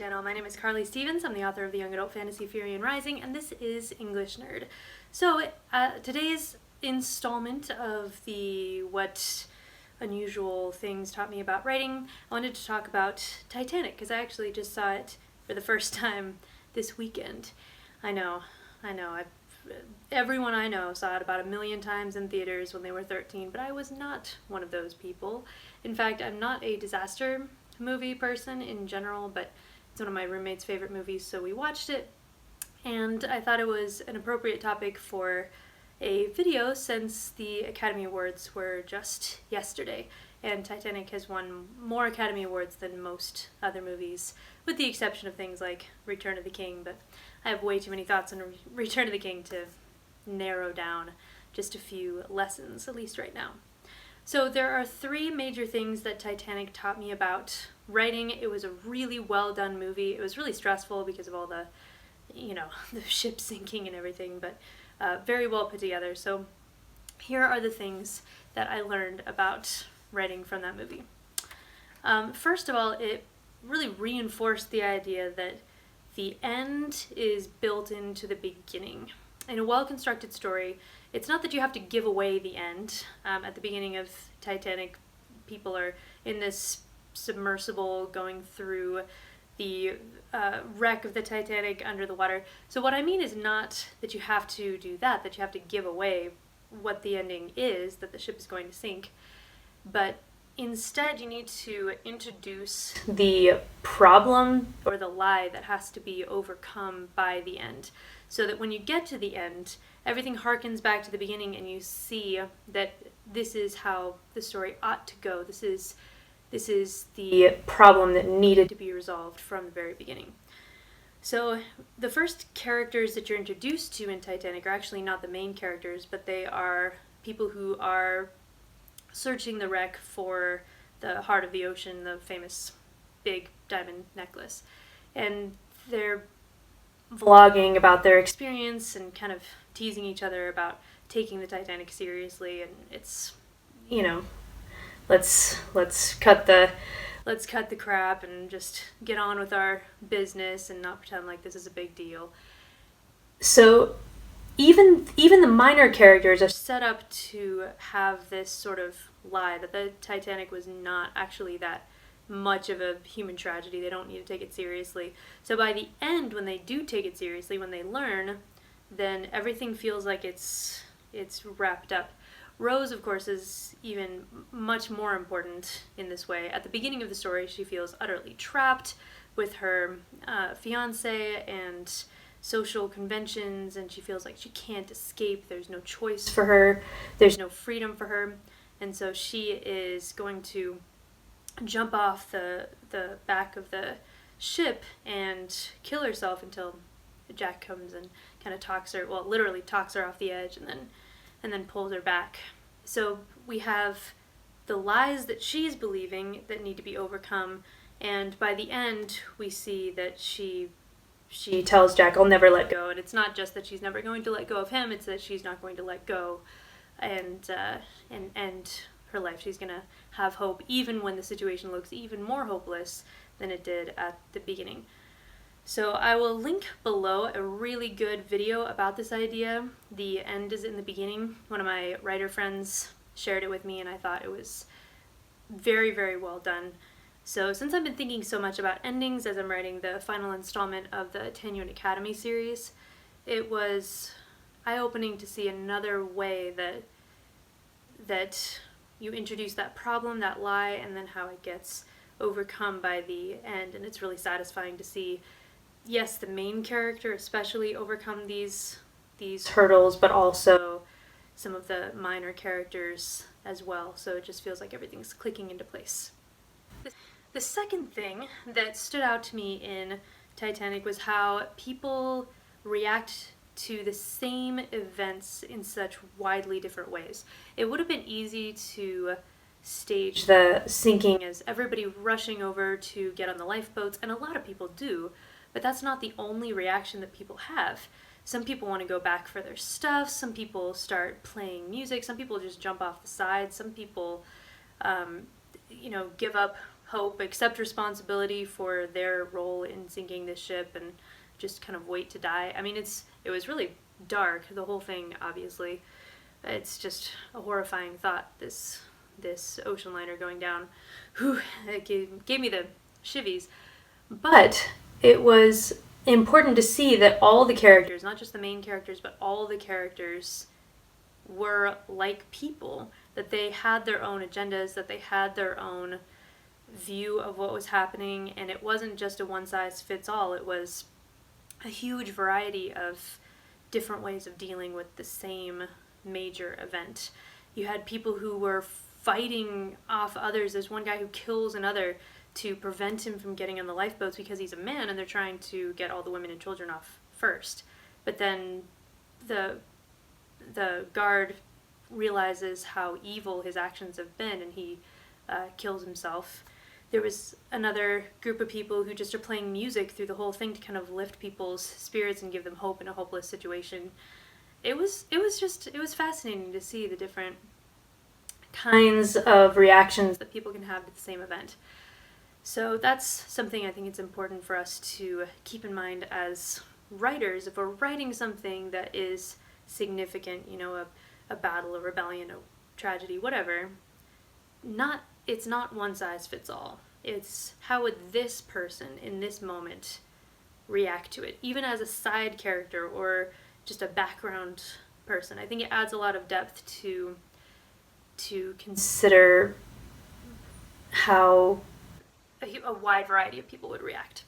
channel. My name is Carly Stevens. I'm the author of the young adult fantasy Firian Rising, and this is English Nerd. So today's installment of the What Unusual Things Taught Me About Writing, I wanted to talk about Titanic, because I actually just saw it for the first time this weekend. I know, everyone I know saw it about 1,000,000 times in theaters when they were 13, but I was not one of those people. In fact, I'm not a disaster movie person in general, but it's one of my roommate's favorite movies, so we watched it, and I thought it was an appropriate topic for a video since the Academy Awards were just yesterday, and Titanic has won more Academy Awards than most other movies, with the exception of things like Return of the King, but I have way too many thoughts on Return of the King to narrow down just a few lessons, at least right now. So there are 3 major things that Titanic taught me about writing. It was a really well done movie. It was really stressful because of all the ship sinking and everything, but very well put together. So here are the things that I learned about writing from that movie. First of all, it really reinforced the idea that the end is built into the beginning. In a well-constructed story, it's not that you have to give away the end. At the beginning of Titanic, people are in this submersible going through the wreck of the Titanic under the water. So what I mean is not that you have to do that you have to give away what the ending is, that the ship is going to sink, but instead you need to introduce the problem or the lie that has to be overcome by the end, so that when you get to the end, everything harkens back to the beginning and you see that this is how the story ought to go. This is the problem that needed to be resolved from the very beginning. So the first characters that you're introduced to in Titanic are actually not the main characters, but they are people who are searching the wreck for the heart of the ocean, the famous big diamond necklace. And they're vlogging about their experience and kind of teasing each other about taking the Titanic seriously, and it's, let's cut the crap and just get on with our business and not pretend like this is a big deal. So even the minor characters are set up to have this sort of lie that the Titanic was not actually that much of a human tragedy. They don't need to take it seriously. So by the end, when they do take it seriously, when they learn, then everything feels like it's wrapped up. Rose, of course, is even much more important in this way. At the beginning of the story, she feels utterly trapped with her fiancé and social conventions, and she feels like she can't escape. There's no choice for her. There's no freedom for her. And so she is going to jump off the back of the ship and kill herself until Jack comes and kind of talks her, well, literally talks her off the edge and then pulls her back. So we have the lies that she's believing that need to be overcome, and by the end we see that she tells Jack, "I'll never let go," and it's not just that she's never going to let go of him, it's that she's not going to let go and end her life. She's going to have hope even when the situation looks even more hopeless than it did at the beginning. So I will link below a really good video about this idea. The end is in the beginning. One of my writer friends shared it with me, and I thought it was very, very well done. So since I've been thinking so much about endings as I'm writing the final installment of the 10-Unit Academy series, it was eye-opening to see another way that you introduce that problem, that lie, and then how it gets overcome by the end. And it's really satisfying to see, yes, the main character especially overcome these hurdles, but also some of the minor characters as well. So it just feels like everything's clicking into place. The second thing that stood out to me in Titanic was how people react to the same events in such widely different ways. It would have been easy to stage the sinking as everybody rushing over to get on the lifeboats, and a lot of people do, but that's not the only reaction that people have. Some people want to go back for their stuff, some people start playing music, some people just jump off the side, some people give up hope, accept responsibility for their role in sinking this ship, and just kind of wait to die. I mean, it was really dark, the whole thing, obviously. It's just a horrifying thought, this ocean liner going down. Whew, it gave me the shivies. But it was important to see that all the characters, not just the main characters, but all the characters were like people, that they had their own agendas, that they had their own view of what was happening, and it wasn't just a one-size-fits-all. It was a huge variety of different ways of dealing with the same major event. You had people who were fighting off others. There's one guy who kills another to prevent him from getting on the lifeboats because he's a man and they're trying to get all the women and children off first. But then the guard realizes how evil his actions have been, and he kills himself. There was another group of people who just are playing music through the whole thing to kind of lift people's spirits and give them hope in a hopeless situation. It was fascinating to see the different kinds of reactions that people can have to the same event. So that's something I think it's important for us to keep in mind as writers. If we're writing something that is significant, a battle, a rebellion, a tragedy, whatever, it's not one size fits all. It's how would this person in this moment react to it, even as a side character or just a background person. I think it adds a lot of depth to consider how a wide variety of people would react.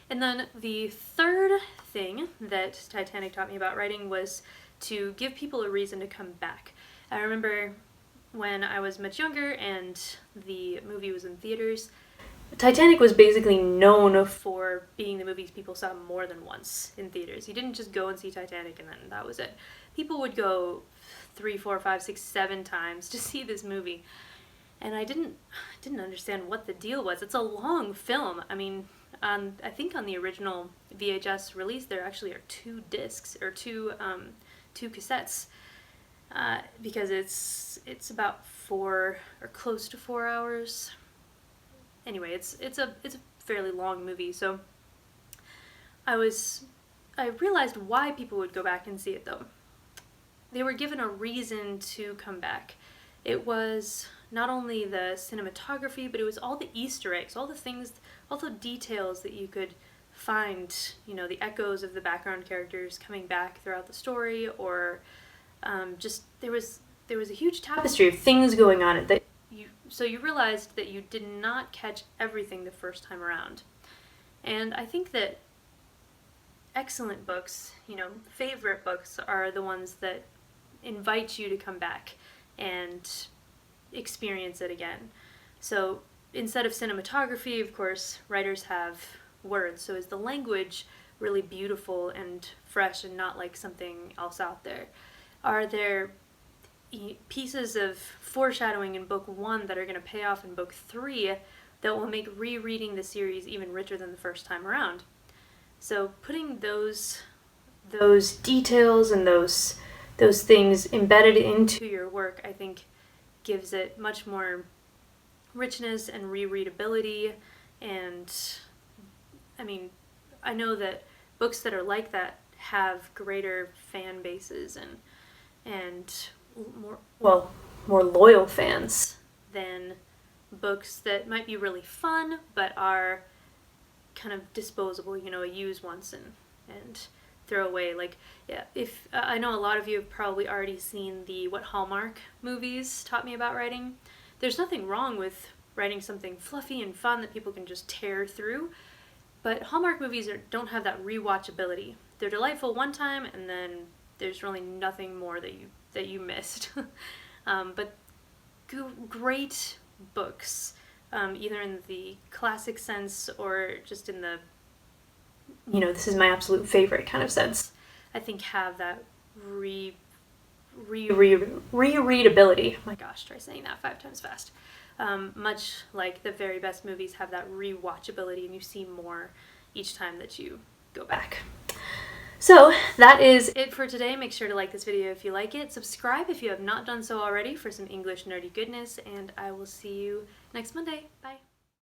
And then the third thing that Titanic taught me about writing was to give people a reason to come back. I remember when I was much younger and the movie was in theaters, Titanic was basically known for being the movie people saw more than once in theaters. You didn't just go and see Titanic and then that was it. People would go 3, 4, 5, 6, 7 times to see this movie. And I didn't understand what the deal was. It's a long film. I mean, I think on the original VHS release there actually are 2 discs or 2 cassettes, because it's about 4 or close to 4 hours. Anyway, it's a fairly long movie. So I realized why people would go back and see it though. They were given a reason to come back. It was not only the cinematography, but it was all the Easter eggs, all the things, all the details that you could find, the echoes of the background characters coming back throughout the story, or just there was a huge tapestry of things going on so you realized that you did not catch everything the first time around. And I think that excellent books, favorite books, are the ones that invite you to come back and experience it again. So instead of cinematography, of course, writers have words. So is the language really beautiful and fresh and not like something else out there? Are there pieces of foreshadowing in book 1 that are going to pay off in book 3 that will make rereading the series even richer than the first time around? So putting those details and those things embedded into your work, I think, gives it much more richness and rereadability. And I mean, I know that books that are like that have greater fan bases and more loyal fans than books that might be really fun but are kind of disposable, use once and throw away. Like, yeah, if I know a lot of you have probably already seen the What Hallmark movies taught me about writing. There's nothing wrong with writing something fluffy and fun that people can just tear through, but Hallmark movies don't have that rewatchability. They're delightful one time and then there's really nothing more that you missed. But great books, either in the classic sense or just in the, this is my absolute favorite kind of sense, I think have that rereadability. Oh my gosh, try saying that 5 times fast. Much like the very best movies have that rewatchability, and you see more each time that you go back. So that is it for today. Make sure to like this video if you like it. Subscribe if you have not done so already for some English nerdy goodness, and I will see you next Monday. Bye.